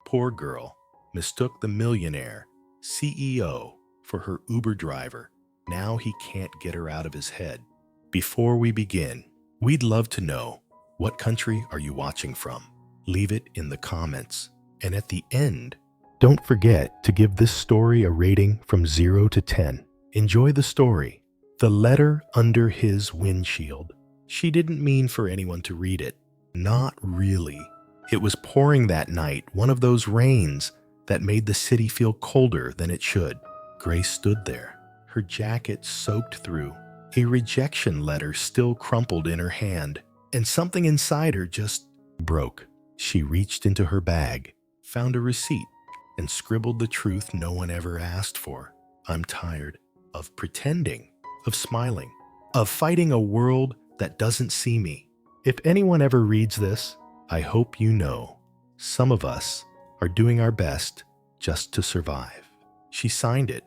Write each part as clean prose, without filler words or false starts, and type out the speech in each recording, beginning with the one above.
poor girl mistook the millionaire CEO for her Uber driver. Now he can't get her out of his head. Before we begin, we'd love to know, what country are you watching from? Leave it in the comments. And at the end, don't forget to give this story a rating from 0 to 10. Enjoy the story. The letter under his windshield. She didn't mean for anyone to read it. Not really. It was pouring that night, one of those rains that made the city feel colder than it should. Grace stood there, her jacket soaked through, a rejection letter still crumpled in her hand, and something inside her just broke. She reached into her bag, found a receipt, and scribbled the truth no one ever asked for. I'm tired of pretending, of smiling, of fighting a world that doesn't see me. If anyone ever reads this, I hope you know, some of us are doing our best just to survive. She signed it,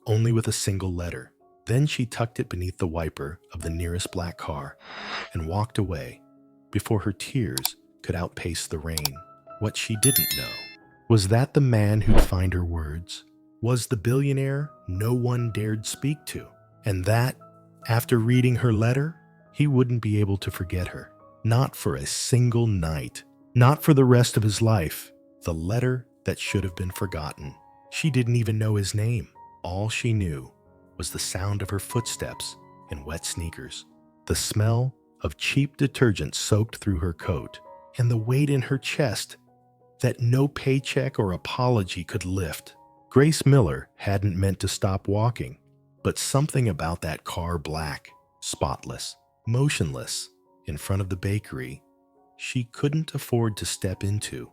only with a single letter. Then she tucked it beneath the wiper of the nearest black car and walked away before her tears could outpace the rain. What she didn't know was that the man who'd find her words was the billionaire no one dared speak to, and that, after reading her letter, he wouldn't be able to forget her. Not for a single night. Not for the rest of his life. The letter that should have been forgotten. She didn't even know his name. All she knew was the sound of her footsteps in wet sneakers, the smell of cheap detergent soaked through her coat, and the weight in her chest that no paycheck or apology could lift. Grace Miller hadn't meant to stop walking, but something about that car, black, spotless, motionless, in front of the bakery she couldn't afford to step into,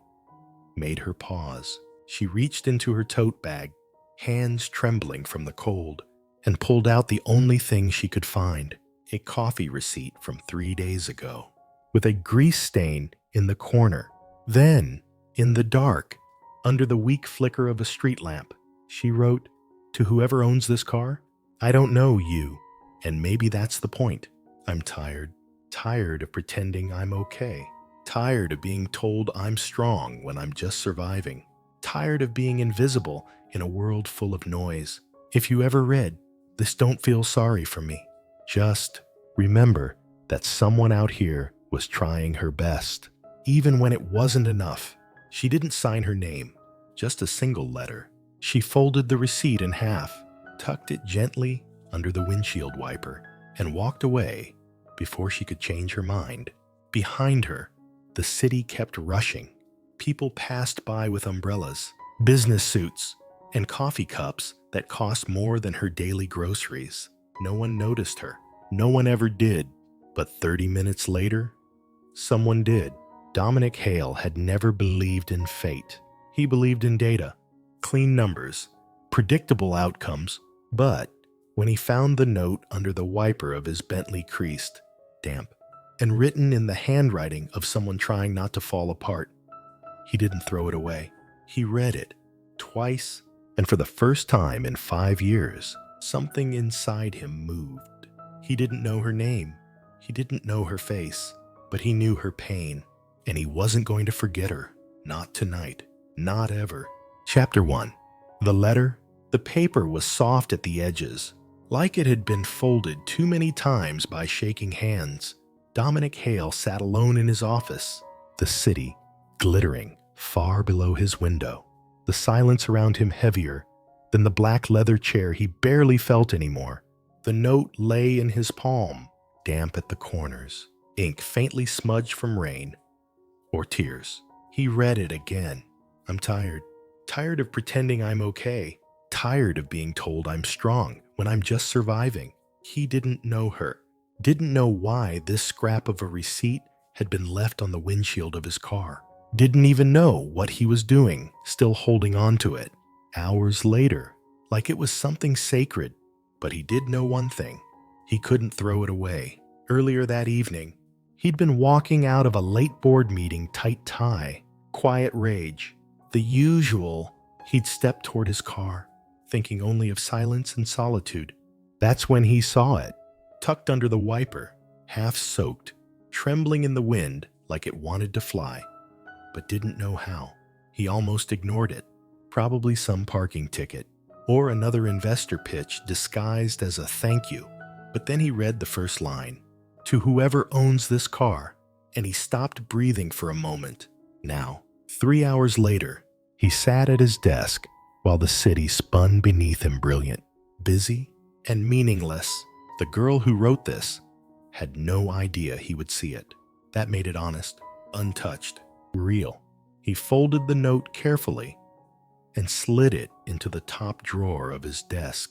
made her pause. She reached into her tote bag, hands trembling from the cold, and pulled out the only thing she could find, a coffee receipt from 3 days ago, with a grease stain in the corner. Then, in the dark, under the weak flicker of a street lamp, she wrote, "To whoever owns this car, I don't know you, and maybe that's the point. I'm tired. Tired of pretending I'm okay. Tired of being told I'm strong when I'm just surviving. Tired of being invisible in a world full of noise. If you ever read this, don't feel sorry for me. Just remember that someone out here was trying her best, even when it wasn't enough." She didn't sign her name, just a single letter. She folded the receipt in half, tucked it gently under the windshield wiper, and walked away before she could change her mind. Behind her, the city kept rushing. People passed by with umbrellas, business suits, and coffee cups that cost more than her daily groceries. No one noticed her. No one ever did. But 30 minutes later, someone did. Dominic Hale had never believed in fate. He believed in data, clean numbers, predictable outcomes. But when he found the note under the wiper of his Bentley creased, damp, and written in the handwriting of someone trying not to fall apart, he didn't throw it away. He read it twice, and for the first time in 5 years, something inside him moved. He didn't know her name. He didn't know her face, but he knew her pain, and he wasn't going to forget her. Not tonight. Not ever. Chapter 1. The letter. The paper was soft at the edges, like it had been folded too many times by shaking hands. Dominic Hale sat alone in his office, the city glittering far below his window, the silence around him heavier than the black leather chair he barely felt anymore. The note lay in his palm, damp at the corners, ink faintly smudged from rain or tears. He read it again. I'm tired. Tired of pretending I'm okay. Tired of being told I'm strong when I'm just surviving. He didn't know her. Didn't know why this scrap of a receipt had been left on the windshield of his car. Didn't even know what he was doing, still holding on to it. Hours later, like it was something sacred. But he did know one thing. He couldn't throw it away. Earlier that evening, he'd been walking out of a late board meeting, tight tie, quiet rage. The usual. He'd stepped toward his car, thinking only of silence and solitude. That's when he saw it, tucked under the wiper, half soaked, trembling in the wind like it wanted to fly, but didn't know how. He almost ignored it. Probably some parking ticket or another investor pitch disguised as a thank you. But then he read the first line, "To whoever owns this car," and he stopped breathing for a moment. Now, 3 hours later, he sat at his desk while the city spun beneath him, brilliant, busy, and meaningless. The girl who wrote this had no idea he would see it. That made it honest, untouched, real. He folded the note carefully and slid it into the top drawer of his desk,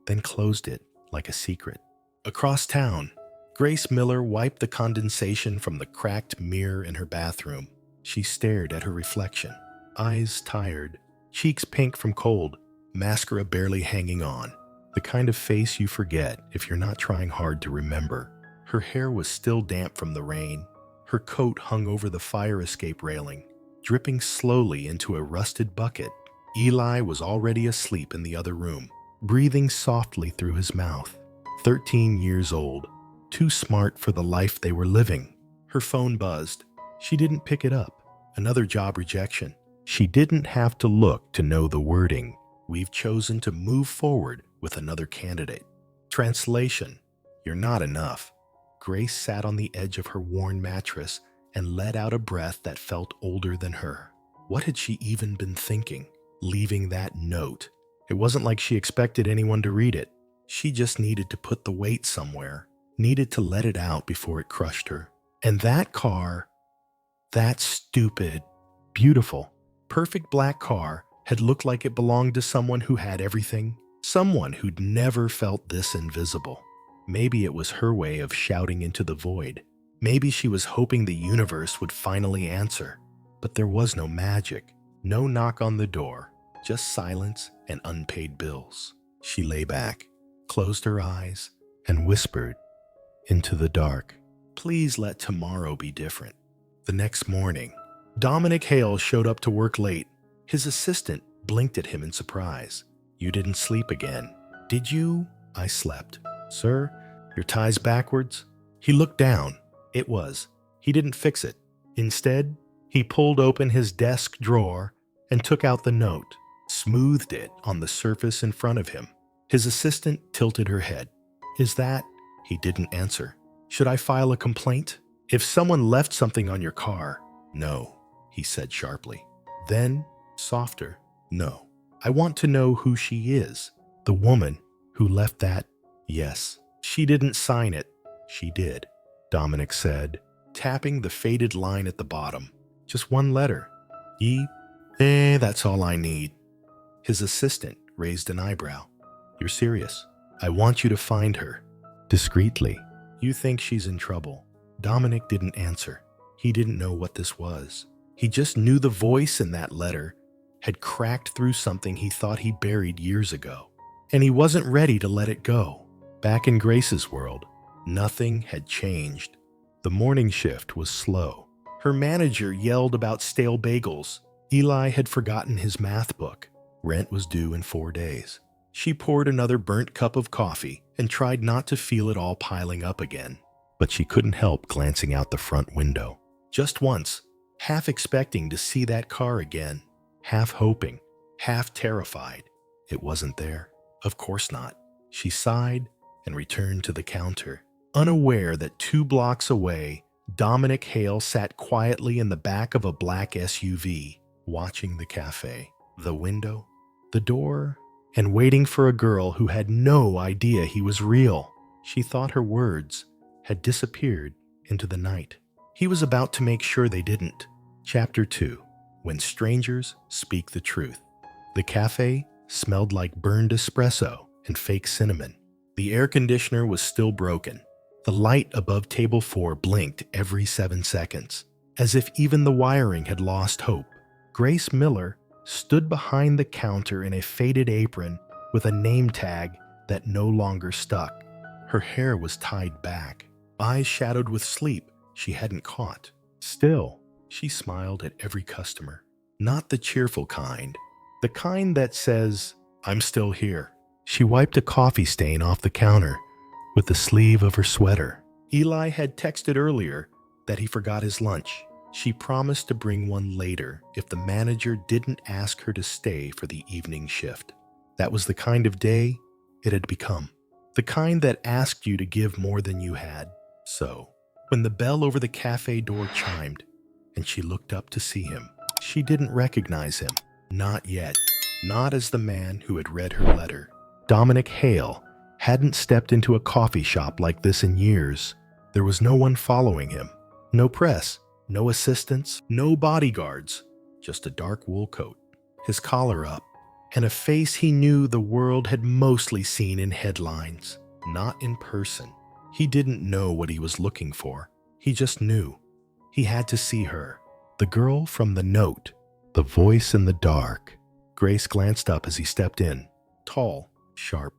then closed it like a secret. Across town, Grace Miller wiped the condensation from the cracked mirror in her bathroom. She stared at her reflection, eyes tired, cheeks pink from cold, mascara barely hanging on. The kind of face you forget if you're not trying hard to remember. Her hair was still damp from the rain. Her coat hung over the fire escape railing, dripping slowly into a rusted bucket. Eli was already asleep in the other room, breathing softly through his mouth. 13 years old, too smart for the life they were living. Her phone buzzed. She didn't pick it up. Another job rejection. She didn't have to look to know the wording. "We've chosen to move forward with another candidate." Translation: "You're not enough." Grace sat on the edge of her worn mattress and let out a breath that felt older than her. What had she even been thinking, leaving that note? It wasn't like she expected anyone to read it. She just needed to put the weight somewhere, needed to let it out before it crushed her. And that car, that stupid, beautiful, perfect black car had looked like it belonged to someone who had everything, someone who'd never felt this invisible. Maybe it was her way of shouting into the void. Maybe she was hoping the universe would finally answer. But there was no magic, no knock on the door, just silence and unpaid bills. She lay back, closed her eyes, and whispered into the dark, "Please let tomorrow be different." The next morning, Dominic Hale showed up to work late. His assistant blinked at him in surprise. "You didn't sleep again, did you?" "I slept." "Sir, your tie's backwards?" He looked down. It was. He didn't fix it. Instead, he pulled open his desk drawer and took out the note, smoothed it on the surface in front of him. His assistant tilted her head. "Is that?" He didn't answer. "Should I file a complaint? If someone left something on your car?" "No," he said sharply. Then, softer, "No. I want to know who she is. The woman who left that." "Yes. She didn't sign it." "She did," Dominic said, tapping the faded line at the bottom. "Just one letter." That's all I need." His assistant raised an eyebrow. "You're serious? I want you to find her." Discreetly. "You think she's in trouble?" Dominic didn't answer. He didn't know what this was. He just knew the voice in that letter had cracked through something he thought he buried years ago. And he wasn't ready to let it go. Back in Grace's world, nothing had changed. The morning shift was slow. Her manager yelled about stale bagels. Eli had forgotten his math book. Rent was due in 4 days. She poured another burnt cup of coffee and tried not to feel it all piling up again. But she couldn't help glancing out the front window. Just once, half expecting to see that car again, half hoping, half terrified. It wasn't there. Of course not. She sighed and returned to the counter, unaware that 2 blocks away, Dominic Hale sat quietly in the back of a black SUV, watching the cafe, the window, the door, and waiting for a girl who had no idea he was real. She thought her words had disappeared into the night. He was about to make sure they didn't. Chapter 2. When Strangers Speak the Truth. The cafe smelled like burned espresso and fake cinnamon. The air conditioner was still broken. The light above table 4 blinked every 7 seconds, as if even the wiring had lost hope. Grace Miller stood behind the counter in a faded apron with a name tag that no longer stuck. Her hair was tied back, eyes shadowed with sleep she hadn't caught. Still, she smiled at every customer. Not the cheerful kind, the kind that says, "I'm still here." She wiped a coffee stain off the counter with the sleeve of her sweater. Eli had texted earlier that he forgot his lunch. She promised to bring one later if the manager didn't ask her to stay for the evening shift. That was the kind of day it had become. The kind that asked you to give more than you had. So, when the bell over the cafe door chimed and she looked up to see him, she didn't recognize him. Not yet. Not as the man who had read her letter. Dominic Hale hadn't stepped into a coffee shop like this in years. There was no one following him. No press, no assistants, no bodyguards. Just a dark wool coat, his collar up, and a face he knew the world had mostly seen in headlines, not in person. He didn't know what he was looking for. He just knew. He had to see her. The girl from the note. The voice in the dark. Grace glanced up as he stepped in. Tall, sharp,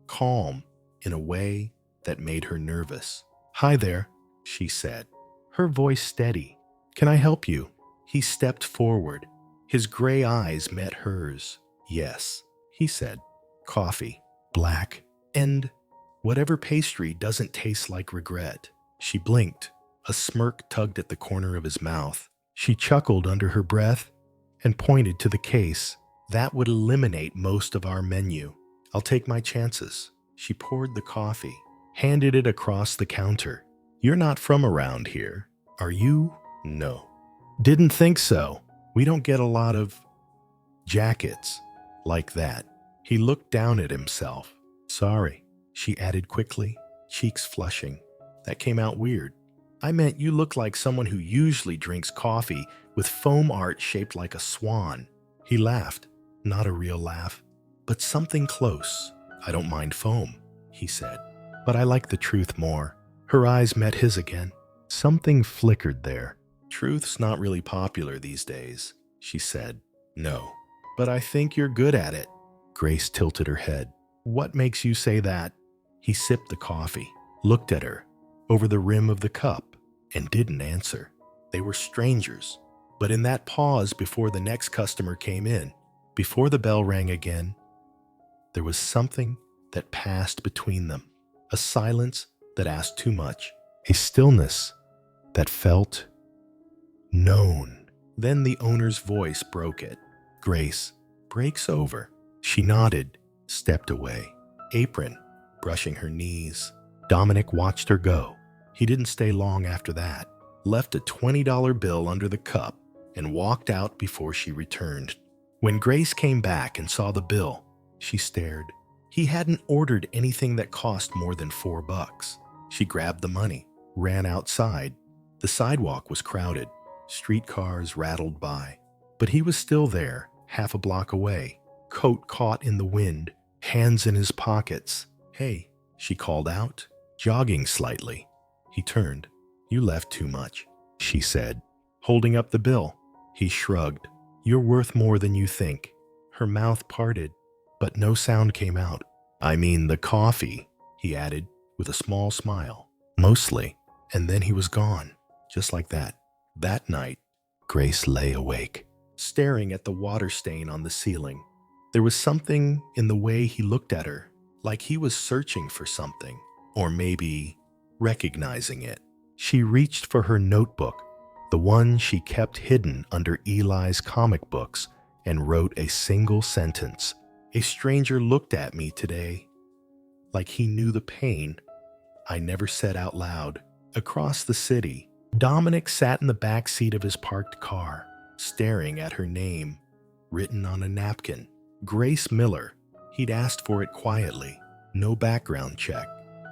calm, in a way that made her nervous. "Hi there," she said, her voice steady. "Can I help you?" He stepped forward. His gray eyes met hers. "Yes," he said. "Coffee, black, and whatever pastry doesn't taste like regret." She blinked. A smirk tugged at the corner of his mouth. She chuckled under her breath and pointed to the case. "That would eliminate most of our menu. I'll take my chances." She poured the coffee, handed it across the counter. "You're not from around here, are you?" "No." "Didn't think so. We don't get a lot of jackets like that." He looked down at himself. "Sorry," she added quickly, cheeks flushing. "That came out weird. I meant you look like someone who usually drinks coffee with foam art shaped like a swan." He laughed. Not a real laugh, but something close. "I don't mind foam," he said, "but I like the truth more." Her eyes met his again. Something flickered there. "Truth's not really popular these days," she said. "No, but I think you're good at it." Grace tilted her head. "What makes you say that?" He sipped the coffee, looked at her over the rim of the cup, and didn't answer. They were strangers. But in that pause before the next customer came in, before the bell rang again, there was something that passed between them. A silence that asked too much. A stillness that felt known. Then the owner's voice broke it. "Grace, break's over." She nodded, stepped away, apron brushing her knees. Dominic watched her go. He didn't stay long after that, left a $20 bill under the cup, and walked out before she returned. When Grace came back and saw the bill, she stared. He hadn't ordered anything that cost more than $4. She grabbed the money, ran outside. The sidewalk was crowded. Streetcars rattled by. But he was still there, half a block away, coat caught in the wind, hands in his pockets. "Hey," she called out, jogging slightly. He turned. "You left too much," she said, holding up the bill. He shrugged. "You're worth more than you think." Her mouth parted, but no sound came out. "I mean the coffee," he added, with a small smile. "Mostly." And then he was gone, just like that. That night, Grace lay awake, staring at the water stain on the ceiling. There was something in the way he looked at her, like he was searching for something, or maybe recognizing it. She reached for her notebook, the one she kept hidden under Eli's comic books, and wrote a single sentence. "A stranger looked at me today, like he knew the pain I never said out loud." Across the city, Dominic sat in the back seat of his parked car, staring at her name, written on a napkin. Grace Miller. He'd asked for it quietly. No background check,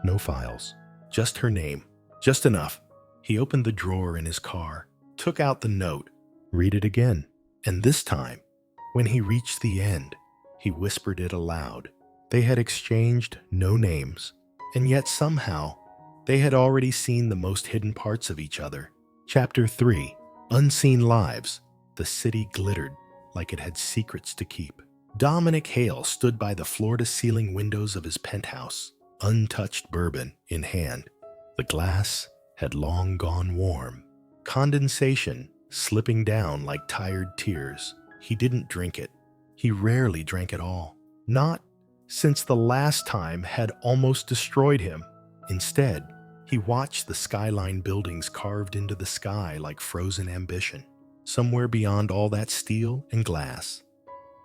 no files. Just her name. Just enough. He opened the drawer in his car, took out the note, read it again. And this time, when he reached the end, he whispered it aloud. They had exchanged no names, and yet somehow they had already seen the most hidden parts of each other. Chapter 3. Unseen Lives. The city glittered like it had secrets to keep. Dominic Hale stood by the floor-to-ceiling windows of his penthouse, untouched bourbon in hand. The glass had long gone warm, condensation slipping down like tired tears. He didn't drink it. He rarely drank at all. Not since the last time had almost destroyed him. Instead, He watched the skyline buildings carved into the sky like frozen ambition. Somewhere beyond all that steel and glass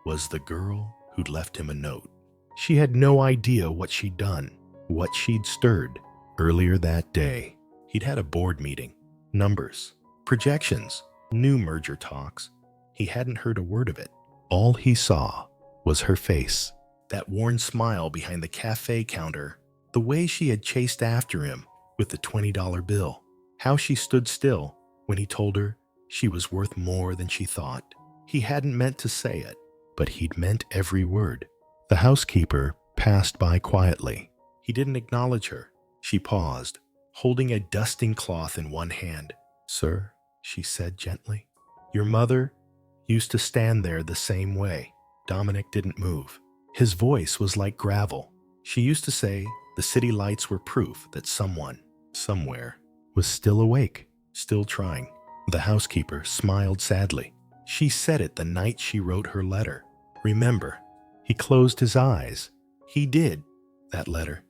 was the girl who'd left him a note. She had no idea what she'd done, what she'd stirred. Earlier that day, he'd had a board meeting. Numbers, projections, new merger talks. He hadn't heard a word of it. All he saw was her face, that worn smile behind the cafe counter, the way she had chased after him with the $20 bill, how she stood still when he told her she was worth more than she thought. He hadn't meant to say it, but he'd meant every word. The housekeeper passed by quietly. He didn't acknowledge her. She paused, holding a dusting cloth in one hand. "Sir," she said gently, "your mother used to stand there the same way." Dominic didn't move. His voice was like gravel. She used to say the city lights were proof that someone, somewhere, was still awake, still trying. The housekeeper smiled sadly. She said it the night she wrote her letter. Remember, he closed his eyes. He did. That letter,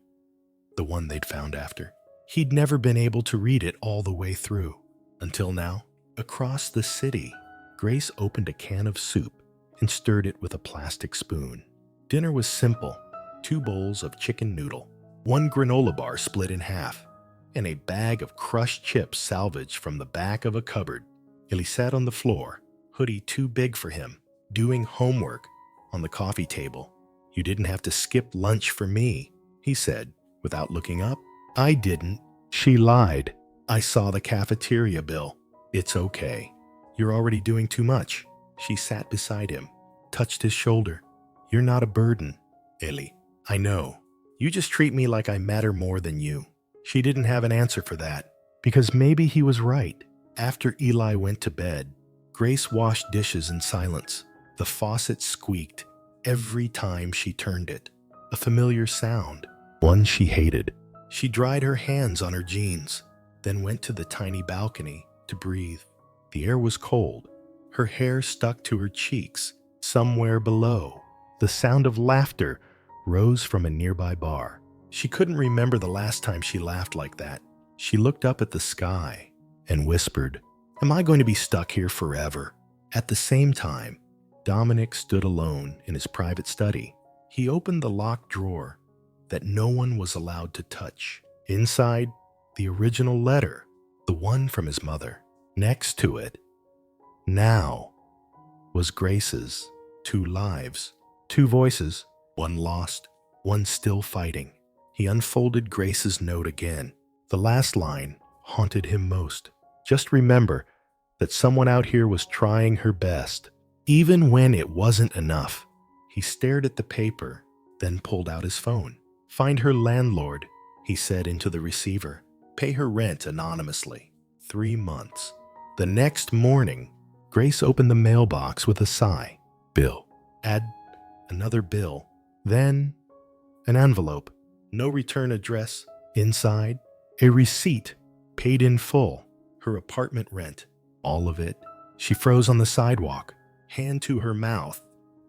the one they'd found after. He'd never been able to read it all the way through. Until now, across the city, Grace opened a can of soup and stirred it with a plastic spoon. Dinner was simple: 2 bowls of chicken noodle, 1 granola bar split in half, and a bag of crushed chips salvaged from the back of a cupboard. He sat on the floor, hoodie too big for him, doing homework on the coffee table. "You didn't have to skip lunch for me," he said, without looking up. "I didn't." She lied. "I saw the cafeteria bill." "It's okay. You're already doing too much." She sat beside him, touched his shoulder. "You're not a burden, Ellie. I know. You just treat me like I matter more than you." She didn't have an answer for that, because maybe he was right. After Eli went to bed, Grace washed dishes in silence. The faucet squeaked every time she turned it, a familiar sound, one she hated. She dried her hands on her jeans, then went to the tiny balcony to breathe. The air was cold. Her hair stuck to her cheeks. Somewhere below, the sound of laughter rose from a nearby bar. She couldn't remember the last time she laughed like that. She looked up at the sky and whispered, "Am I going to be stuck here forever?" At the same time, Dominic stood alone in his private study. He opened the locked drawer that no one was allowed to touch. Inside, the original letter, the one from his mother. Next to it, now, was Grace's. 2 lives, 2 voices, one lost, one still fighting. He unfolded Grace's note again. The last line haunted him most. "Just remember that someone out here was trying her best, even when it wasn't enough." He stared at the paper, then pulled out his phone. "Find her landlord," he said into the receiver. "Pay her rent anonymously. 3 months. The next morning, Grace opened the mailbox with a sigh. Bill. Add another bill. Then an envelope. No return address. Inside, a receipt, paid in full. Her apartment rent. All of it. She froze on the sidewalk, hand to her mouth.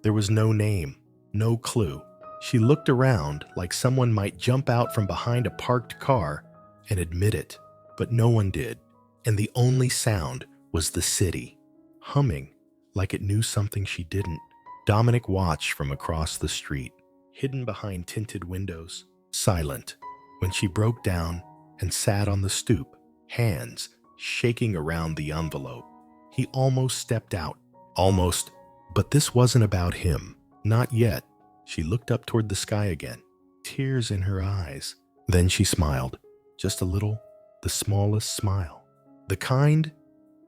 There was no name, no clue. She looked around like someone might jump out from behind a parked car and admit it, but no one did. And the only sound was the city, humming like it knew something she didn't. Dominic watched from across the street, hidden behind tinted windows, silent, when she broke down and sat on the stoop, hands shaking around the envelope. He almost stepped out. Almost. But this wasn't about him. Not yet. She looked up toward the sky again, tears in her eyes. Then she smiled, just a little, the smallest smile. The kind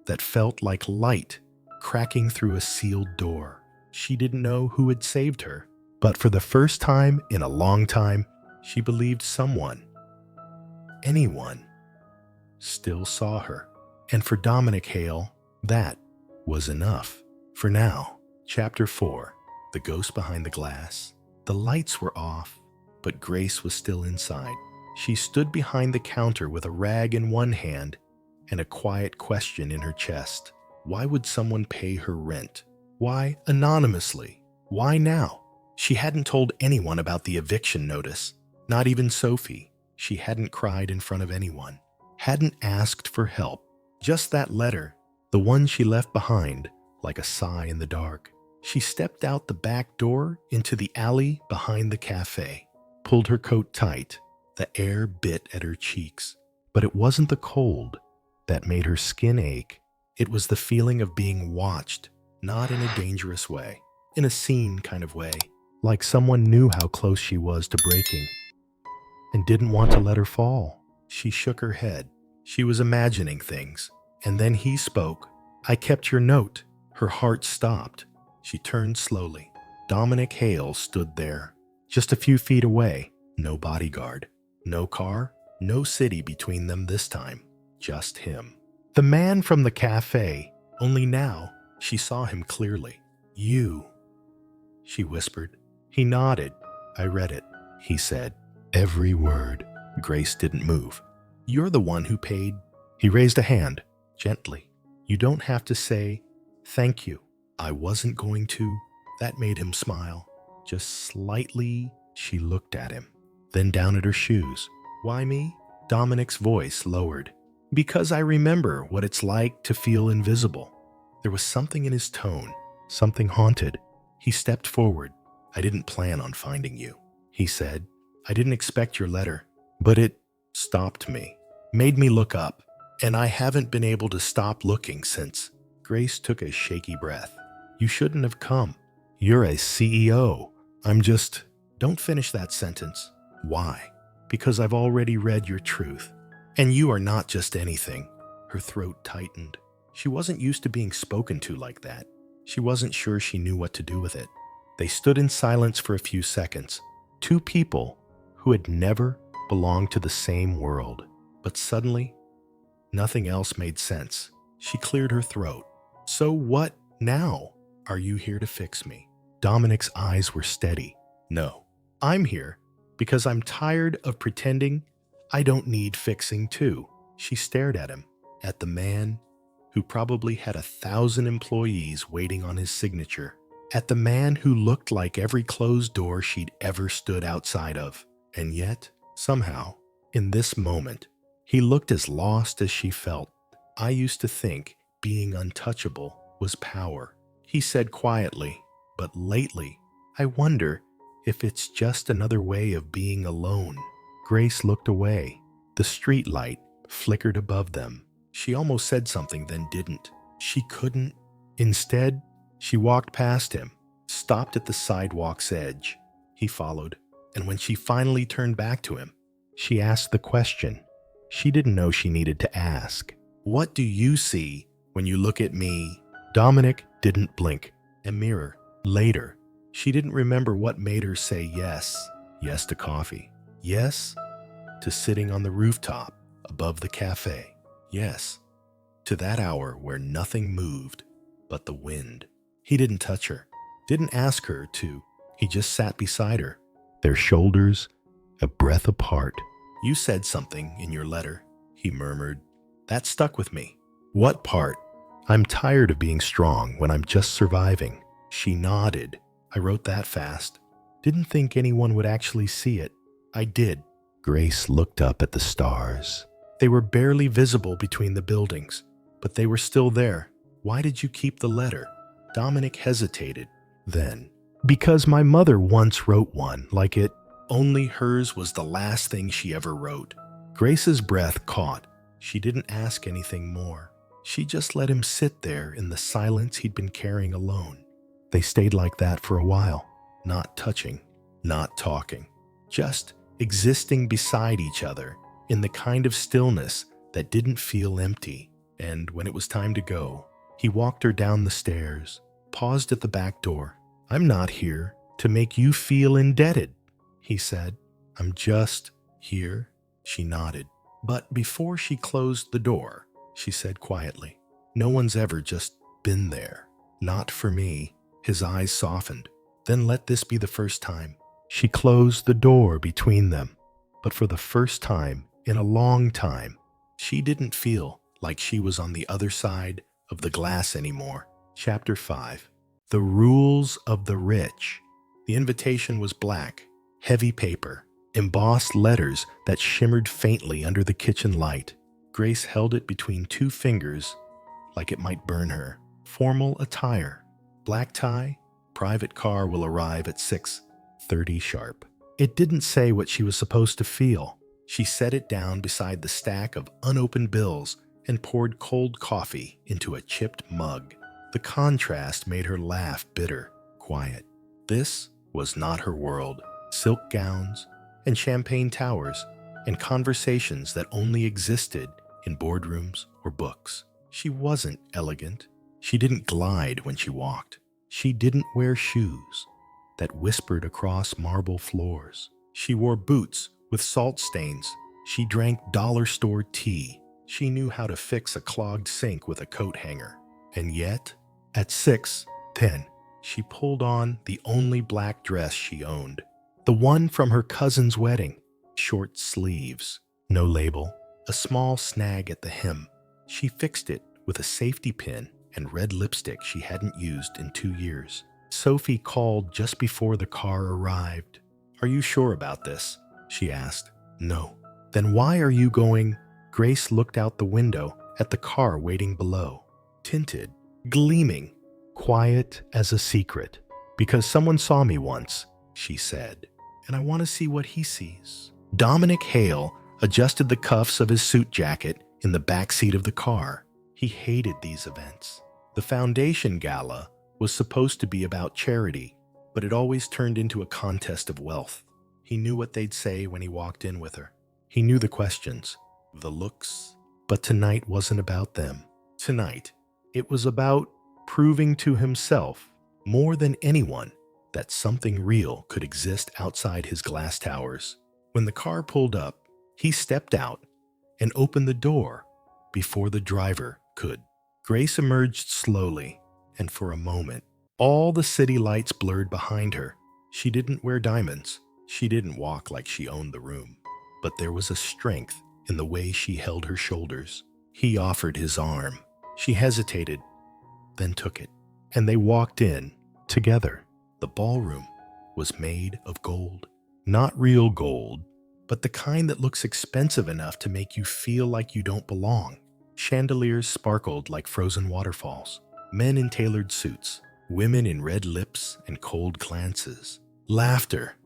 that felt like light cracking through a sealed door. She didn't know who had saved her, but for the first time in a long time, she believed someone, anyone, still saw her. And for Dominic Hale, that was enough. For now. Chapter 4. The Ghost Behind the Glass. The lights were off, but Grace was still inside. She stood behind the counter with a rag in one hand and a quiet question in her chest. Why would someone pay her rent? Why anonymously? Why now? She hadn't told anyone about the eviction notice, not even Sophie. She hadn't cried in front of anyone, hadn't asked for help. Just that letter, the one she left behind, like a sigh in the dark. She stepped out the back door into the alley behind the cafe, pulled her coat tight. The air bit at her cheeks. But it wasn't the cold that made her skin ache. It was the feeling of being watched, not in a dangerous way, in a seen kind of way, like someone knew how close she was to breaking and didn't want to let her fall. She shook her head. She was imagining things. And then he spoke. "I kept your note." Her heart stopped. She turned slowly. Dominic Hale stood there, just a few feet away. No bodyguard, no car, no city between them this time. Just him. The man from the cafe, only now she saw him clearly. "You," she whispered. He nodded. "I read it," he said. Every word. Grace didn't move. "You're the one who paid." He raised a hand, gently. "You don't have to say thank you." "I wasn't going to." That made him smile. Just slightly. She looked at him, then down at her shoes. "Why me?" Dominic's voice lowered. "Because I remember what it's like to feel invisible." There was something in his tone, something haunted. He stepped forward. "I didn't plan on finding you," he said. "I didn't expect your letter, but it stopped me, made me look up, and I haven't been able to stop looking since." Grace took a shaky breath. "You shouldn't have come. You're a CEO. I'm just..." "Don't finish that sentence." "Why?" "Because I've already read your truth. And you are not just anything." Her throat tightened. She wasn't used to being spoken to like that. She wasn't sure she knew what to do with it. They stood in silence for a few seconds. Two people who had never belonged to the same world. But suddenly, nothing else made sense. She cleared her throat. "So what now? Are you here to fix me?" Dominic's eyes were steady. "No. I'm here because I'm tired of pretending I don't need fixing too." She stared at him, at the man who probably had 1,000 employees waiting on his signature, at the man who looked like every closed door she'd ever stood outside of. And yet, somehow, in this moment, he looked as lost as she felt. "I used to think being untouchable was power," he said quietly. "But lately, I wonder if it's just another way of being alone." Grace looked away. The street light flickered above them. She almost said something, then didn't. She couldn't. Instead, she walked past him, stopped at the sidewalk's edge. He followed, and when she finally turned back to him, she asked the question she didn't know she needed to ask. "What do you see when you look at me?" Dominic didn't blink. A mirror. Later, she didn't remember what made her say yes. Yes to coffee. Yes to sitting on the rooftop above the cafe. Yes to that hour where nothing moved but the wind. He didn't touch her, didn't ask her to. He just sat beside her, their shoulders a breath apart. "You said something in your letter," he murmured. "That stuck with me." "What part?" "I'm tired of being strong when I'm just surviving." She nodded. "I wrote that fast. Didn't think anyone would actually see it." "I did." Grace looked up at the stars. They were barely visible between the buildings, but they were still there. "Why did you keep the letter?" Dominic hesitated. Then, "Because my mother once wrote one like it." Only hers was the last thing she ever wrote. Grace's breath caught. She didn't ask anything more. She just let him sit there in the silence he'd been carrying alone. They stayed like that for a while, not touching, not talking, just existing beside each other in the kind of stillness that didn't feel empty. And when it was time to go, he walked her down the stairs, paused at the back door. "I'm not here to make you feel indebted," he said. "I'm just here." She nodded. But before she closed the door, she said quietly, "No one's ever just been there. Not for me." His eyes softened. "Then let this be the first time." She closed the door between them. But for the first time in a long time, she didn't feel like she was on the other side of the glass anymore. Chapter 5. The Rules of the Rich. The invitation was black, heavy paper, embossed letters that shimmered faintly under the kitchen light. Grace held it between two fingers like it might burn her. Formal attire. Black tie. Private car will arrive at 6:30 sharp. It didn't say what she was supposed to feel. She set it down beside the stack of unopened bills and poured cold coffee into a chipped mug. The contrast made her laugh bitter, quiet. This was not her world. Silk gowns and champagne towers and conversations that only existed in boardrooms or books. She wasn't elegant. She didn't glide when she walked. She didn't wear shoes that whispered across marble floors. She wore boots with salt stains. She drank dollar store tea. She knew how to fix a clogged sink with a coat hanger. And yet, at 6:10, she pulled on the only black dress she owned. The one from her cousin's wedding. Short sleeves, no label, a small snag at the hem. She fixed it with a safety pin and red lipstick she hadn't used in 2 years. Sophie called just before the car arrived. "Are you sure about this?" she asked. "No." "Then why are you going?" Grace looked out the window at the car waiting below. Tinted, gleaming, quiet as a secret. "Because someone saw me once," she said, "and I want to see what he sees." Dominic Hale adjusted the cuffs of his suit jacket in the back seat of the car. He hated these events. The foundation gala was supposed to be about charity, but it always turned into a contest of wealth. He knew what they'd say when he walked in with her. He knew the questions, the looks, but tonight wasn't about them. Tonight, it was about proving to himself, more than anyone, that something real could exist outside his glass towers. When the car pulled up, he stepped out and opened the door before the driver could. Grace emerged slowly, and for a moment, all the city lights blurred behind her. She didn't wear diamonds. She didn't walk like she owned the room. But there was a strength in the way she held her shoulders. He offered his arm. She hesitated, then took it, and they walked in together. The ballroom was made of gold. Not real gold, but the kind that looks expensive enough to make you feel like you don't belong. Chandeliers sparkled like frozen waterfalls. Men in tailored suits, women in red lips and cold glances. Laughter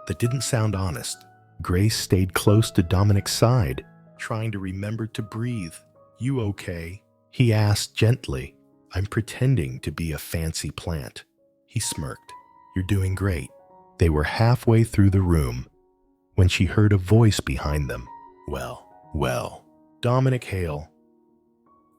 that didn't sound honest. Grace stayed close to Dominic's side, trying to remember to breathe. "You okay?" he asked gently. "I'm pretending to be a fancy plant." He smirked. "You're doing great." They were halfway through the room when she heard a voice behind them. Well, Dominic Hale.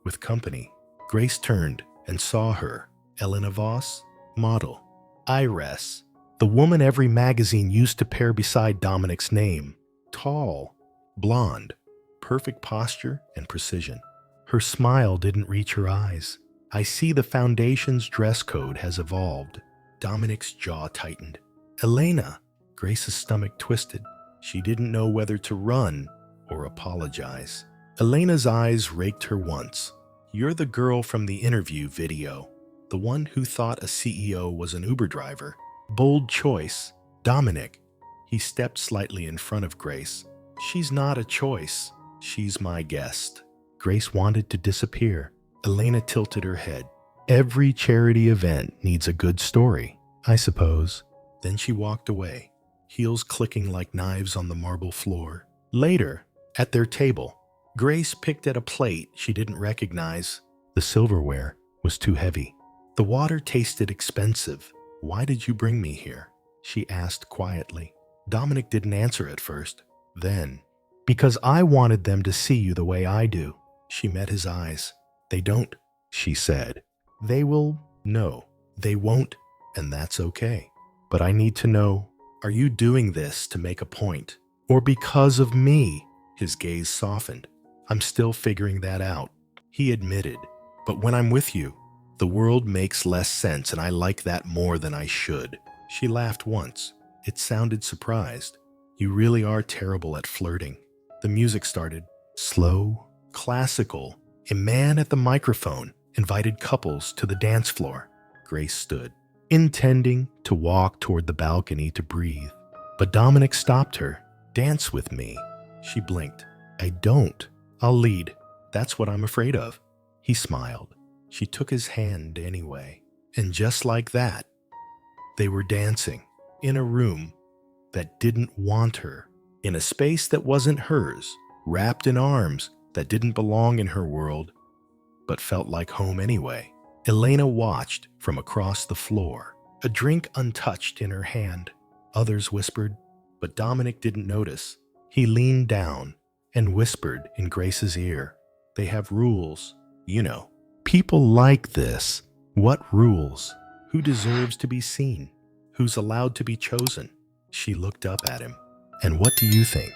With company. Grace turned and saw her. Elena Voss, model. Iris, the woman every magazine used to pair beside Dominic's name. Tall, blonde, perfect posture and precision. Her smile didn't reach her eyes. "I see the foundation's dress code has evolved." Dominic's jaw tightened. "Elena." Grace's stomach twisted. She didn't know whether to run or apologize. Elena's eyes raked her once. "You're the girl from the interview video. The one who thought a CEO was an Uber driver. Bold choice. Dominic." He stepped slightly in front of Grace. "She's not a choice. She's my guest." Grace wanted to disappear. Elena tilted her head. "Every charity event needs a good story, I suppose." Then she walked away, heels clicking like knives on the marble floor. Later, at their table, Grace picked at a plate she didn't recognize. The silverware was too heavy. The water tasted expensive. "Why did you bring me here?" she asked quietly. Dominic didn't answer at first. Then, "Because I wanted them to see you the way I do." She met his eyes. "They don't," she said. "They will. No, they won't, and that's okay. But I need to know, are you doing this to make a point? Or because of me?" His gaze softened. "I'm still figuring that out," he admitted. "But when I'm with you, the world makes less sense, and I like that more than I should." She laughed once. It sounded surprised. "You really are terrible at flirting." The music started. Slow, classical. A man at the microphone invited couples to the dance floor. Grace stood, intending to walk toward the balcony to breathe. But Dominic stopped her. Dance with me. She blinked. I don't. I'll lead. That's what I'm afraid of. He smiled. She took his hand anyway. And just like that, they were dancing in a room that didn't want her, in a space that wasn't hers, wrapped in arms that didn't belong in her world, but felt like home anyway. Elena watched from across the floor, a drink untouched in her hand. Others whispered, but Dominic didn't notice. He leaned down and whispered in Grace's ear, "They have rules, you know. People like this. What rules? Who deserves to be seen? Who's allowed to be chosen?" She looked up at him. "And what do you think?"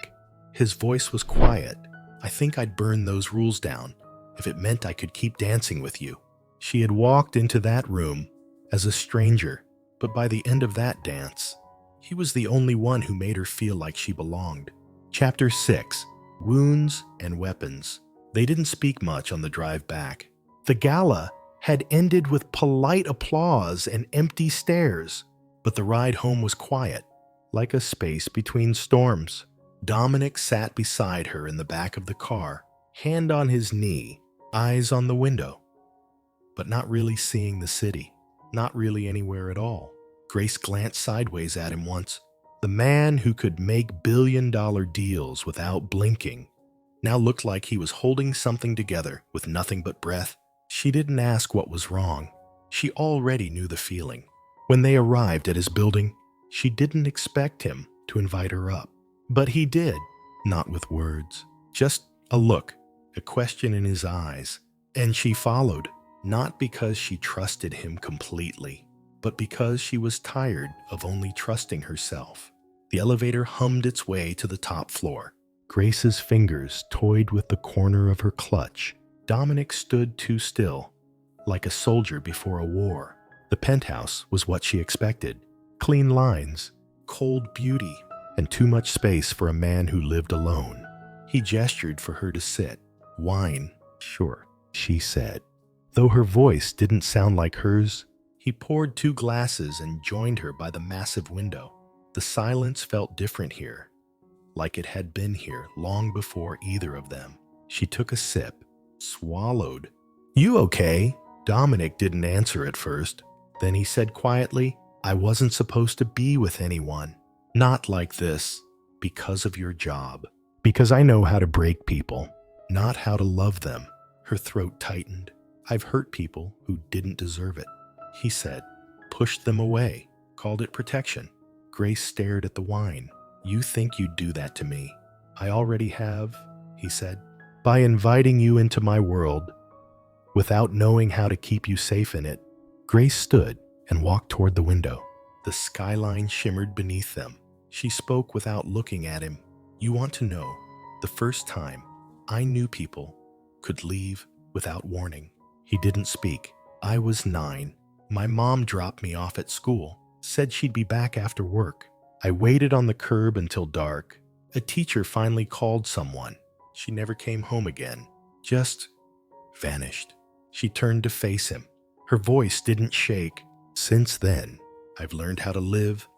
His voice was quiet. "I think I'd burn those rules down if it meant I could keep dancing with you." She had walked into that room as a stranger, but by the end of that dance, he was the only one who made her feel like she belonged. Chapter 6. Wounds and Weapons. They didn't speak much on the drive back. The gala had ended with polite applause and empty stares, but the ride home was quiet, like a space between storms. Dominic sat beside her in the back of the car, hand on his knee, eyes on the window, but not really seeing the city, not really anywhere at all. Grace glanced sideways at him once. The man who could make billion-dollar deals without blinking now looked like he was holding something together with nothing but breath. She didn't ask what was wrong. She already knew the feeling. When they arrived at his building, she didn't expect him to invite her up. But he did, not with words, just a look, a question in his eyes. And she followed, not because she trusted him completely, but because she was tired of only trusting herself. The elevator hummed its way to the top floor. Grace's fingers toyed with the corner of her clutch. Dominic stood too still, like a soldier before a war. The penthouse was what she expected. Clean lines, cold beauty, and too much space for a man who lived alone. He gestured for her to sit. "Wine, sure," she said. Though her voice didn't sound like hers, he poured 2 glasses and joined her by the massive window. The silence felt different here, like it had been here long before either of them. She took a sip, swallowed. "You okay?" Dominic didn't answer at first. Then he said quietly, "I wasn't supposed to be with anyone. Not like this, because of your job. Because I know how to break people, not how to love them." Her throat tightened. "I've hurt people who didn't deserve it," he said. "Pushed them away, called it protection." Grace stared at the wine. "You think you'd do that to me? I already have," he said. "By inviting you into my world, without knowing how to keep you safe in it." Grace stood and walked toward the window. The skyline shimmered beneath them. She spoke without looking at him. "You want to know, the first time I knew people could leave without warning." He didn't speak. "I was 9. My mom dropped me off at school, said she'd be back after work. I waited on the curb until dark. A teacher finally called someone. She never came home again. Just vanished." She turned to face him. Her voice didn't shake. "Since then, I've learned how to live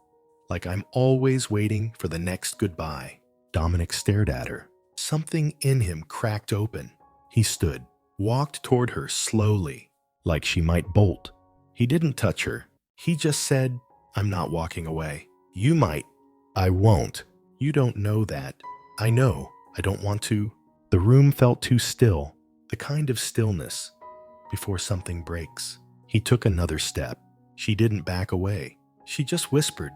like I'm always waiting for the next goodbye." Dominic stared at her. Something in him cracked open. He stood, walked toward her slowly, like she might bolt. He didn't touch her. He just said, "I'm not walking away. You might. I won't. You don't know that. I know. I don't want to." The room felt too still, the kind of stillness before something breaks. He took another step. She didn't back away. She just whispered,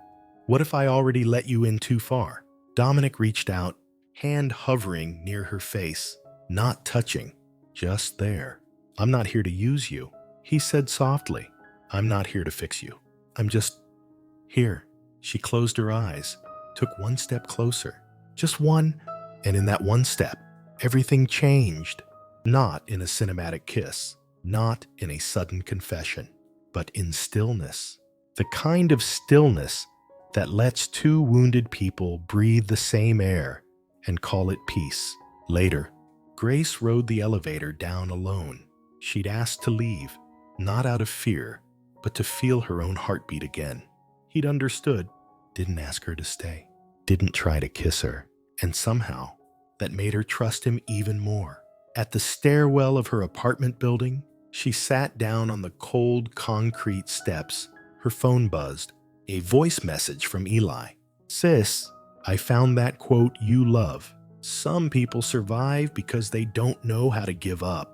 "What if I already let you in too far?" Dominic reached out, hand hovering near her face, not touching, just there. "I'm not here to use you," he said softly. "I'm not here to fix you. I'm just here." She closed her eyes, took one step closer, just one, and in that one step, everything changed. Not in a cinematic kiss, not in a sudden confession, but in stillness. The kind of stillness that lets 2 wounded people breathe the same air and call it peace. Later, Grace rode the elevator down alone. She'd asked to leave, not out of fear, but to feel her own heartbeat again. He'd understood, didn't ask her to stay, didn't try to kiss her, and somehow that made her trust him even more. At the stairwell of her apartment building, she sat down on the cold concrete steps. Her phone buzzed. A voice message from Eli. "Sis, I found that quote you love. Some people survive because they don't know how to give up."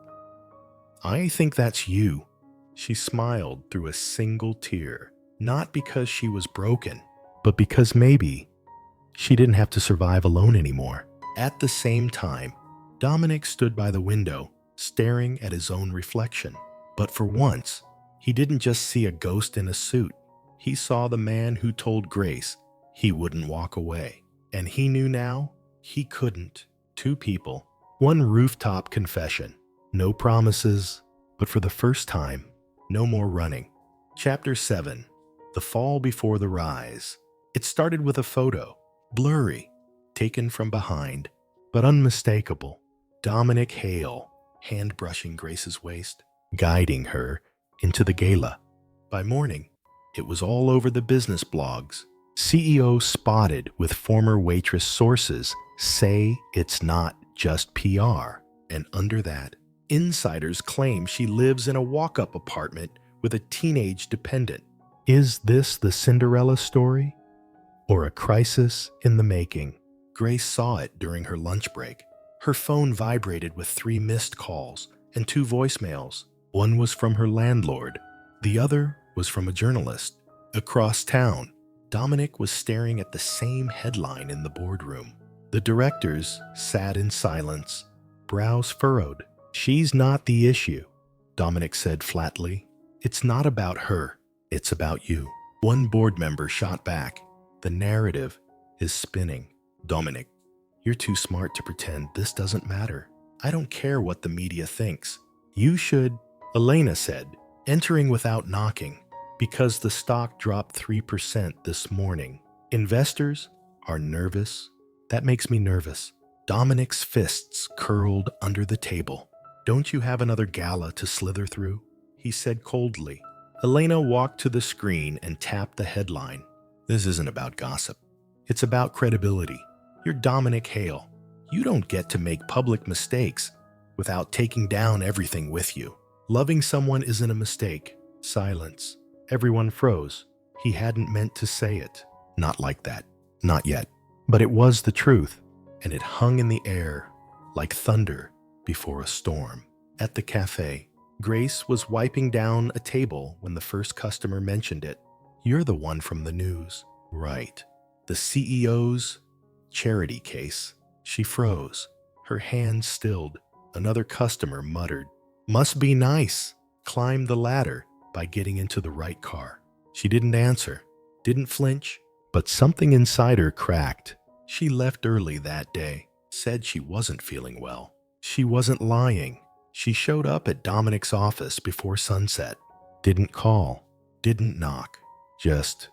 "I think that's you." She smiled through a single tear, not because she was broken, but because maybe she didn't have to survive alone anymore. At the same time, Dominic stood by the window, staring at his own reflection. But for once, he didn't just see a ghost in a suit. He saw the man who told Grace he wouldn't walk away. And he knew now he couldn't. Two people, one rooftop confession. No promises, but for the first time, no more running. Chapter 7. The Fall Before the Rise. It started with a photo, blurry, taken from behind, but unmistakable. Dominic Hale, hand brushing Grace's waist, guiding her into the gala. By morning, it was all over the business blogs. CEO spotted with former waitress sources say it's not just PR. And under that, insiders claim she lives in a walk-up apartment with a teenage dependent. Is this the Cinderella story? Or a crisis in the making? Grace saw it during her lunch break. Her phone vibrated with 3 missed calls and 2 voicemails. One was from her landlord. The other was from a journalist. Across town, Dominic was staring at the same headline in the boardroom. The directors sat in silence, brows furrowed. "She's not the issue," Dominic said flatly. "It's not about her. It's about you." One board member shot back. "The narrative is spinning." "Dominic, you're too smart to pretend this doesn't matter. I don't care what the media thinks. You should," Elena said, entering without knocking. "Because the stock dropped 3% this morning. Investors are nervous. That makes me nervous." Dominic's fists curled under the table. "Don't you have another gala to slither through?" he said coldly. Elena walked to the screen and tapped the headline. "This isn't about gossip. It's about credibility. You're Dominic Hale. You don't get to make public mistakes without taking down everything with you. Loving someone isn't a mistake." Silence. Everyone froze. He hadn't meant to say it. Not like that. Not yet. But it was the truth, and it hung in the air like thunder before a storm. At the cafe, Grace was wiping down a table when the first customer mentioned it. "You're the one from the news." "Right. The CEO's charity case." She froze. Her hands stilled. Another customer muttered, "Must be nice." Climbed the ladder by getting into the right car. She didn't answer, didn't flinch, but something inside her cracked. She left early that day, said she wasn't feeling well. She wasn't lying. She showed up at Dominic's office before sunset. Didn't call, didn't knock, just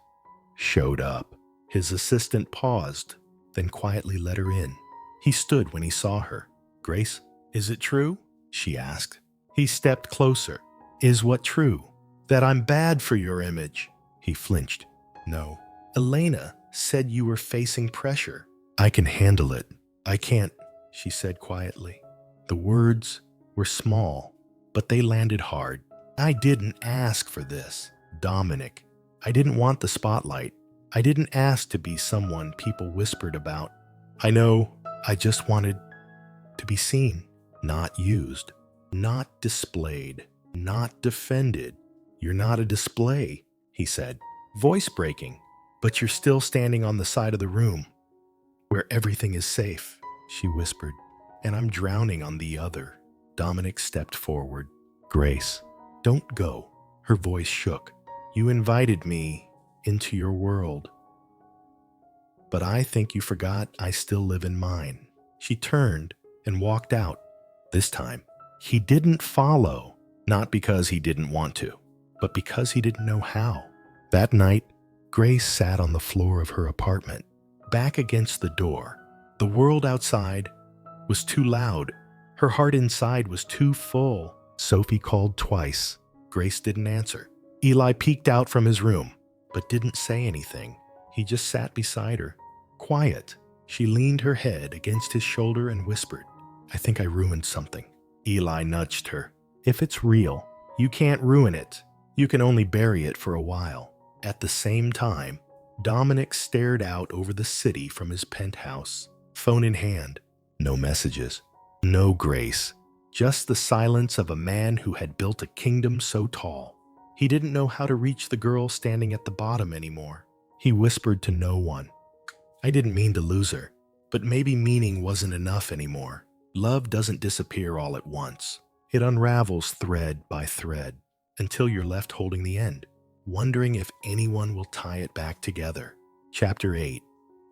showed up. His assistant paused, then quietly let her in. He stood when he saw her. "Grace, is it true?" she asked. He stepped closer. "Is what true? That I'm bad for your image?" He flinched. "No. Elena said you were facing pressure." "I can handle it." "I can't," she said quietly. The words were small, but they landed hard. "I didn't ask for this, Dominic. I didn't want the spotlight. I didn't ask to be someone people whispered about. I know, I just wanted to be seen, not used, not displayed, not defended." "You're not a display," he said, voice breaking, "but you're still standing on the side of the room where everything is safe," she whispered, "and I'm drowning on the other." Dominic stepped forward. "Grace, don't go." Her voice shook. "You invited me into your world, but I think you forgot I still live in mine." She turned and walked out. This time, he didn't follow, not because he didn't want to, but because he didn't know how. That night, Grace sat on the floor of her apartment, back against the door. The world outside was too loud. Her heart inside was too full. Sophie called twice. Grace didn't answer. Eli peeked out from his room, but didn't say anything. He just sat beside her, quiet, She leaned her head against his shoulder and whispered, "I think I ruined something." Eli nudged her. "If it's real, you can't ruin it. You can only bury it for a while." At the same time, Dominic stared out over the city from his penthouse, phone in hand. No messages, no Grace, just the silence of a man who had built a kingdom so tall. He didn't know how to reach the girl standing at the bottom anymore. He whispered to no one, "I didn't mean to lose her, but maybe meaning wasn't enough anymore. Love doesn't disappear all at once. It unravels thread by thread until you're left holding the end, wondering if anyone will tie it back together." Chapter 8.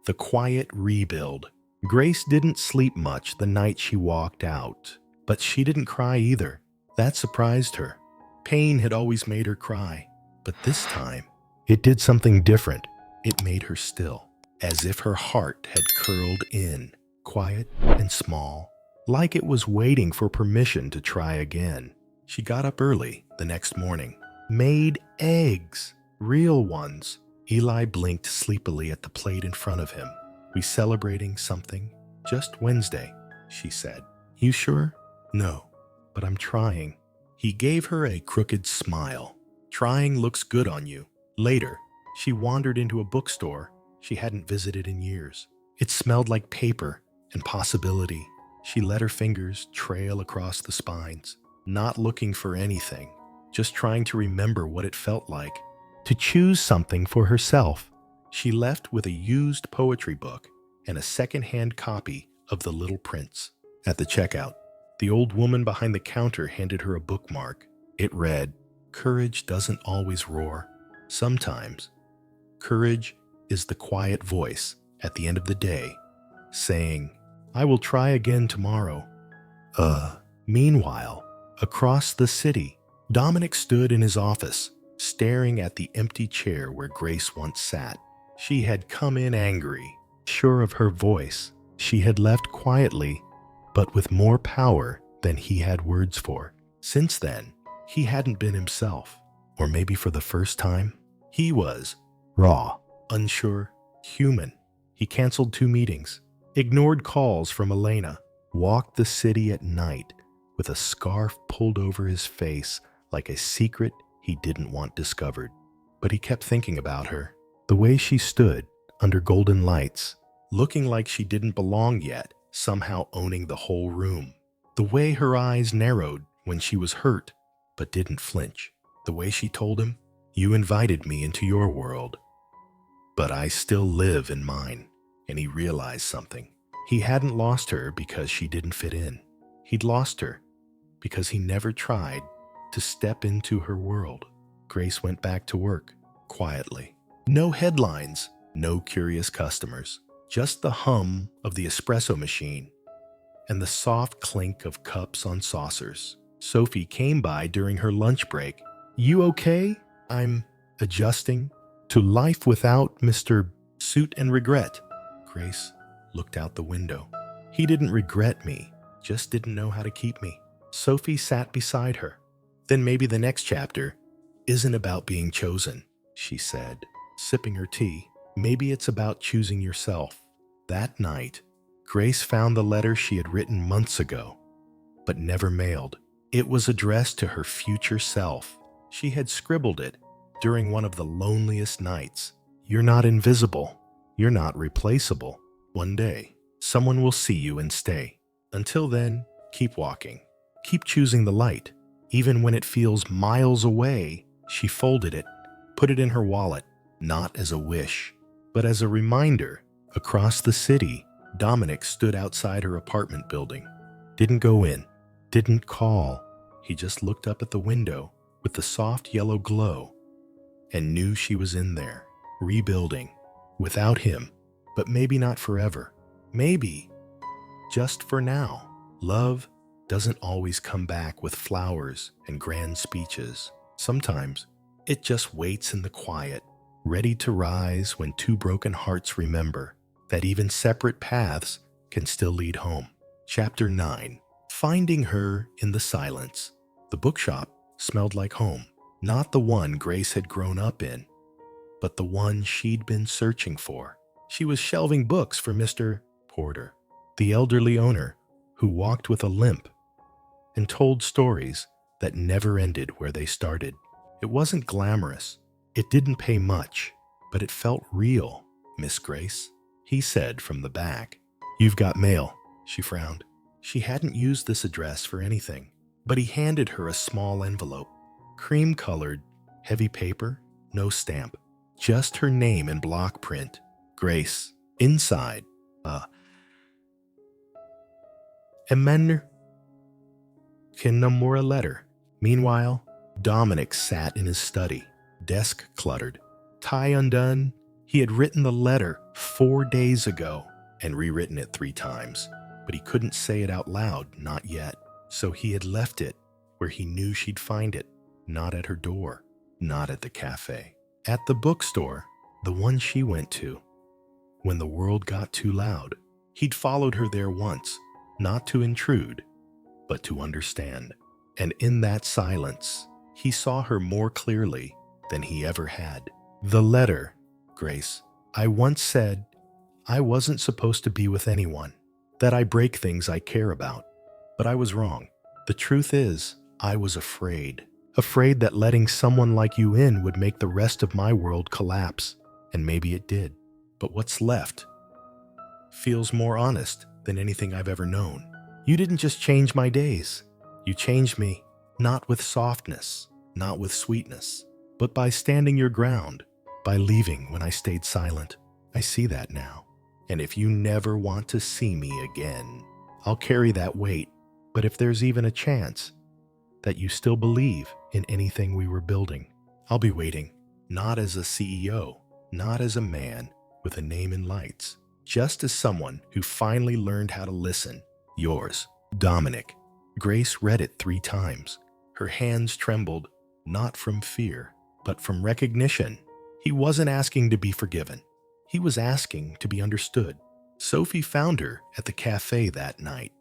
The Quiet Rebuild. Grace didn't sleep much the night she walked out, but she didn't cry either. That surprised her. Pain had always made her cry, but this time, it did something different. It made her still, as if her heart had curled in, quiet and small, like it was waiting for permission to try again. She got up early the next morning, made eggs, real ones. Eli blinked sleepily at the plate in front of him. "We celebrating something? Just Wednesday," she said. "You sure?" "No, but I'm trying." He gave her a crooked smile. "Trying looks good on you." Later, she wandered into a bookstore she hadn't visited in years. It smelled like paper and possibility. She let her fingers trail across the spines, not looking for anything, just trying to remember what it felt like to choose something for herself. She left with a used poetry book and a second-hand copy of The Little Prince. At the checkout, the old woman behind the counter handed her a bookmark. It read, "Courage doesn't always roar. Sometimes, courage is the quiet voice at the end of the day, saying, 'I will try again tomorrow.'" Meanwhile, across the city, Dominic stood in his office, staring at the empty chair where Grace once sat. She had come in angry, sure of her voice. She had left quietly, but with more power than he had words for. Since then, he hadn't been himself, or maybe for the first time, he was raw, unsure, human. He canceled 2 meetings, ignored calls from Elena, walked the city at night with a scarf pulled over his face like a secret he didn't want discovered. But he kept thinking about her, the way she stood under golden lights, looking like she didn't belong yet, somehow owning the whole room. The way her eyes narrowed when she was hurt, but didn't flinch. The way she told him, "You invited me into your world, but I still live in mine." And he realized something. He hadn't lost her because she didn't fit in. He'd lost her because he never tried to step into her world. Grace went back to work, quietly. No headlines, no curious customers, just the hum of the espresso machine and the soft clink of cups on saucers. Sophie came by during her lunch break. "You okay?" "I'm adjusting to life without Mr. Suit and Regret." Grace looked out the window. "He didn't regret me, just didn't know how to keep me." Sophie sat beside her. "Then maybe the next chapter isn't about being chosen," she said, sipping her tea. "Maybe it's about choosing yourself." That night, Grace found the letter she had written months ago, but never mailed. It was addressed to her future self. She had scribbled it during one of the loneliest nights. "You're not invisible. You're not replaceable. One day, someone will see you and stay. Until then, keep walking. Keep choosing the light, even when it feels miles away." She folded it, put it in her wallet, not as a wish, but as a reminder. Across the city, Dominic stood outside her apartment building. Didn't go in, didn't call. He just looked up at the window with the soft yellow glow and knew she was in there, rebuilding, without him, but maybe not forever. Maybe just for now. Love doesn't always come back with flowers and grand speeches. Sometimes it just waits in the quiet, ready to rise when 2 broken hearts remember that even separate paths can still lead home. Chapter 9. Finding her in the silence. The bookshop smelled like home. Not the one Grace had grown up in, but the one she'd been searching for. She was shelving books for Mr. Porter, the elderly owner who walked with a limp and told stories that never ended where they started. It wasn't glamorous. It didn't pay much, but it felt real, Miss Grace, he said from the back. You've got mail, she frowned. She hadn't used this address for anything, but he handed her a small envelope. Cream-colored, heavy paper, no stamp. Just her name in block print. Grace. Inside, Emmanuel Kinamora letter. Meanwhile, Dominic sat in his study, desk cluttered, tie undone. He had written the letter 4 days ago and rewritten it 3 times, but he couldn't say it out loud, not yet. So he had left it where he knew she'd find it, not at her door, not at the cafe, at the bookstore, the one she went to. When the world got too loud, he'd followed her there once, not to intrude, but to understand. And in that silence, he saw her more clearly than he ever had. The letter, Grace. I once said I wasn't supposed to be with anyone, that I break things I care about. But I was wrong. The truth is, I was afraid. Afraid that letting someone like you in would make the rest of my world collapse. And maybe it did. But what's left feels more honest than anything I've ever known. You didn't just change my days. You changed me, not with softness, not with sweetness, but by standing your ground, by leaving when I stayed silent. I see that now. And if you never want to see me again, I'll carry that weight. But if there's even a chance that you still believe in anything we were building, I'll be waiting, not as a CEO, not as a man with a name in lights, just as someone who finally learned how to listen. Yours, Dominic. Grace read it 3 times. Her hands trembled, not from fear, but from recognition. He wasn't asking to be forgiven. He was asking to be understood. Sophie found her at the cafe that night.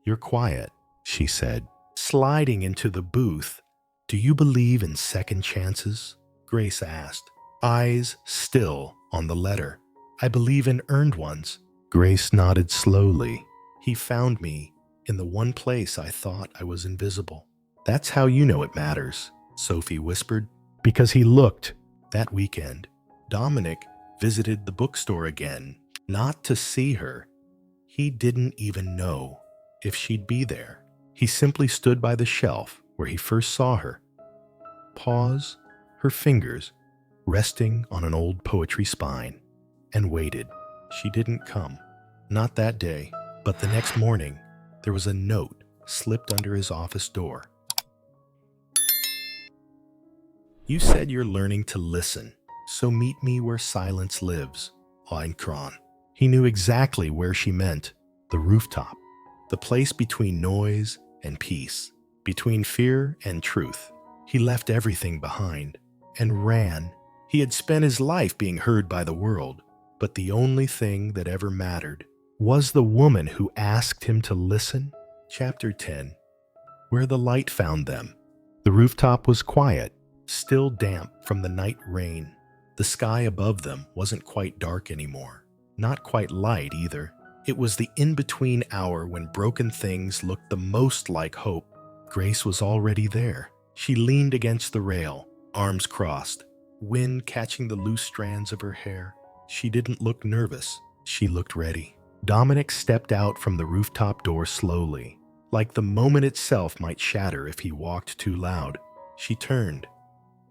You're quiet, she said, sliding into the booth. Do you believe in second chances? Grace asked, eyes still on the letter. I believe in earned ones. Grace nodded slowly. He found me in the one place I thought I was invisible. That's how you know it matters, Sophie whispered. Because he looked. That weekend, Dominic visited the bookstore again, not to see her. He didn't even know if she'd be there. He simply stood by the shelf where he first saw her. Pause, her fingers resting on an old poetry spine, and waited. She didn't come. Not that day, but the next morning, there was a note slipped under his office door. You said you're learning to listen, so meet me where silence lives. Ein Kron. He knew exactly where she meant. The rooftop. The place between noise and peace. Between fear and truth. He left everything behind and ran. He had spent his life being heard by the world, but the only thing that ever mattered was the woman who asked him to listen. Chapter 10. Where the light found them. The rooftop was quiet, still damp from the night rain. The sky above them wasn't quite dark anymore, not quite light either. It was the in-between hour when broken things looked the most like hope. Grace was already there. She leaned against the rail, arms crossed, wind catching the loose strands of her hair. She didn't look nervous. She looked ready. Dominic stepped out from the rooftop door slowly, like the moment itself might shatter if he walked too loud. She turned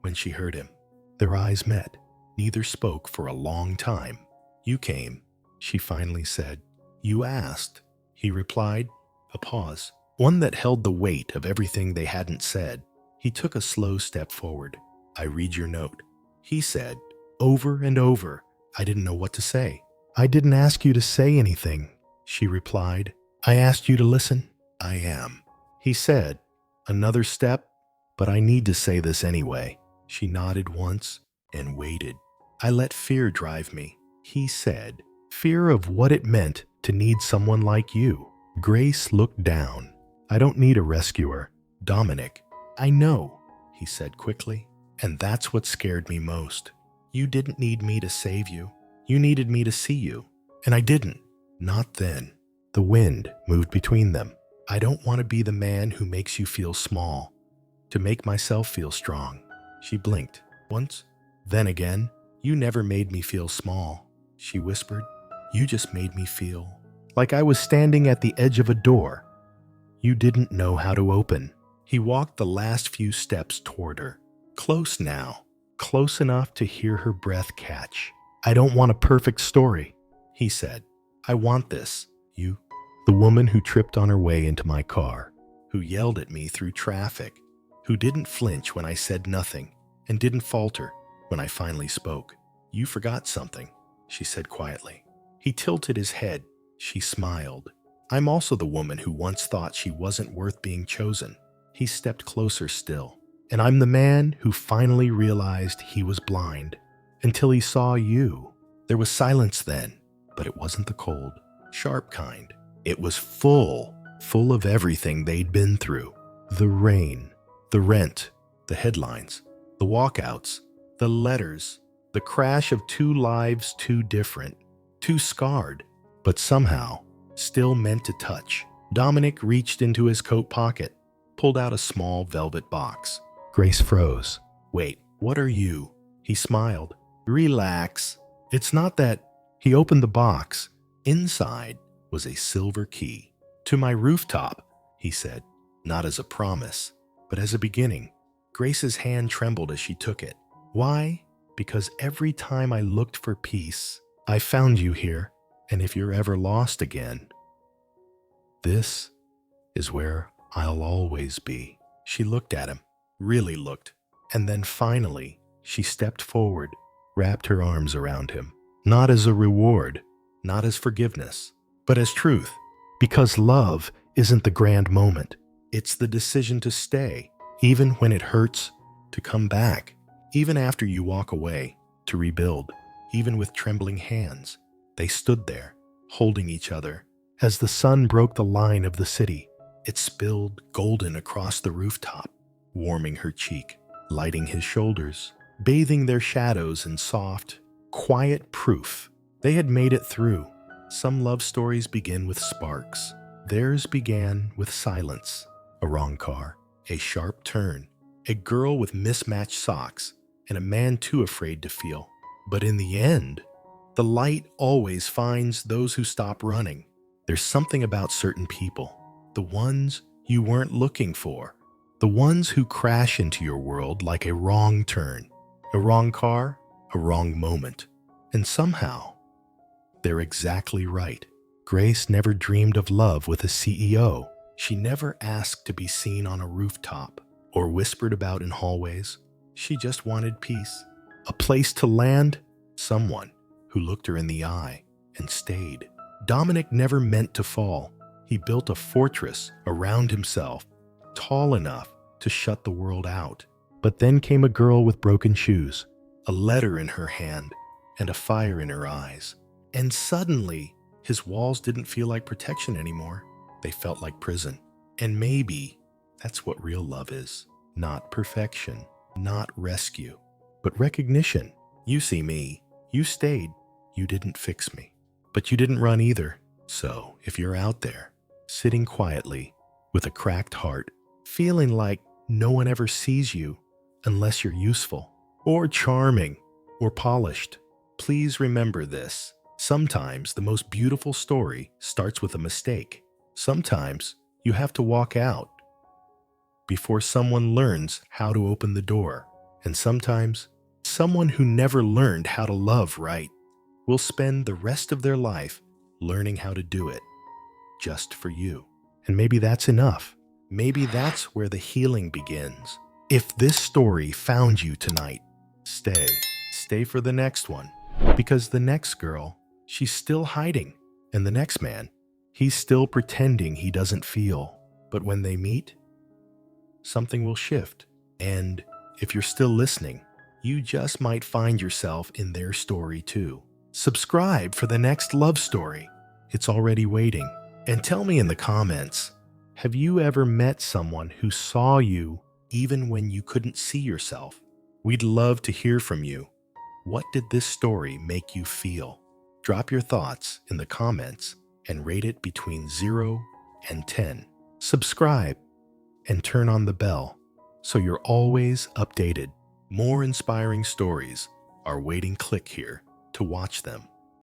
when she heard him. Their eyes met. Neither spoke for a long time. You came, she finally said. You asked, he replied. A pause, one that held the weight of everything they hadn't said. He took a slow step forward. I read your note, he said, over and over. I didn't know what to say. I didn't ask you to say anything, she replied. I asked you to listen. I am, he said. Another step, but I need to say this anyway. She nodded once and waited. I let fear drive me, he said. Fear of what it meant to need someone like you. Grace looked down. I don't need a rescuer, Dominic. I know, he said quickly, and that's what scared me most. You didn't need me to save you. You needed me to see you, and I didn't. Not then. The wind moved between them. I don't want to be the man who makes you feel small, to make myself feel strong. She blinked once, then again. You never made me feel small, she whispered. You just made me feel like I was standing at the edge of a door you didn't know how to open. He walked the last few steps toward her. Close now, close enough to hear her breath catch. I don't want a perfect story, he said. I want this. You, the woman who tripped on her way into my car, who yelled at me through traffic, who didn't flinch when I said nothing and didn't falter when I finally spoke. You forgot something, she said quietly. He tilted his head. She smiled. I'm also the woman who once thought she wasn't worth being chosen. He stepped closer still. And I'm the man who finally realized he was blind until he saw you. There was silence then, but it wasn't the cold, sharp kind. It was full of everything they'd been through. The rain, the rent, the headlines, the walkouts, the letters, the crash of two lives too different, too scarred, but somehow still meant to touch. Dominic reached into his coat pocket, pulled out a small velvet box. Grace froze. Wait, what are you? He smiled. Relax. It's not that. He opened the box. Inside was a silver key. To my rooftop, he said, not as a promise, but as a beginning. Grace's hand trembled as she took it. Why? Because every time I looked for peace, I found you here. And if you're ever lost again, this is where I'll always be. She looked at him, really looked, and then finally she stepped forward, wrapped her arms around him, not as a reward, not as forgiveness, but as truth. Because love isn't the grand moment. It's the decision to stay, even when it hurts, to come back, even after you walk away, to rebuild, even with trembling hands. They stood there, holding each other. As the sun broke the line of the city, it spilled golden across the rooftop, warming her cheek, lighting his shoulders, bathing their shadows in soft, quiet proof. They had made it through. Some love stories begin with sparks. Theirs began with silence. A wrong car, a sharp turn, a girl with mismatched socks, and a man too afraid to feel. But in the end, the light always finds those who stop running. There's something about certain people, the ones you weren't looking for, the ones who crash into your world like a wrong turn, a wrong car, a wrong moment. And somehow, they're exactly right. Grace never dreamed of love with a CEO. She never asked to be seen on a rooftop or whispered about in hallways. She just wanted peace, a place to land, someone who looked her in the eye and stayed. Dominic never meant to fall. He built a fortress around himself, tall enough to shut the world out. But then came a girl with broken shoes, a letter in her hand, and a fire in her eyes. And suddenly, his walls didn't feel like protection anymore. They felt like prison. And maybe that's what real love is. Not perfection, not rescue, but recognition. You see me. You stayed. You didn't fix me. But you didn't run either. So, if you're out there, sitting quietly, with a cracked heart, feeling like no one ever sees you unless you're useful, or charming, or polished, please remember this. Sometimes the most beautiful story starts with a mistake. Sometimes you have to walk out before someone learns how to open the door. And sometimes someone who never learned how to love right will spend the rest of their life learning how to do it just for you. And maybe that's enough. Maybe that's where the healing begins. If this story found you tonight, stay. Stay for the next one. Because the next girl, she's still hiding. And the next man, he's still pretending he doesn't feel. But when they meet, something will shift. And if you're still listening, you just might find yourself in their story too. Subscribe for the next love story. It's already waiting. And tell me in the comments, have you ever met someone who saw you even when you couldn't see yourself? We'd love to hear from you. What did this story make you feel? Drop your thoughts in the comments and rate it between 0 and 10. Subscribe and turn on the bell so you're always updated. More inspiring stories are waiting. Click here to watch them.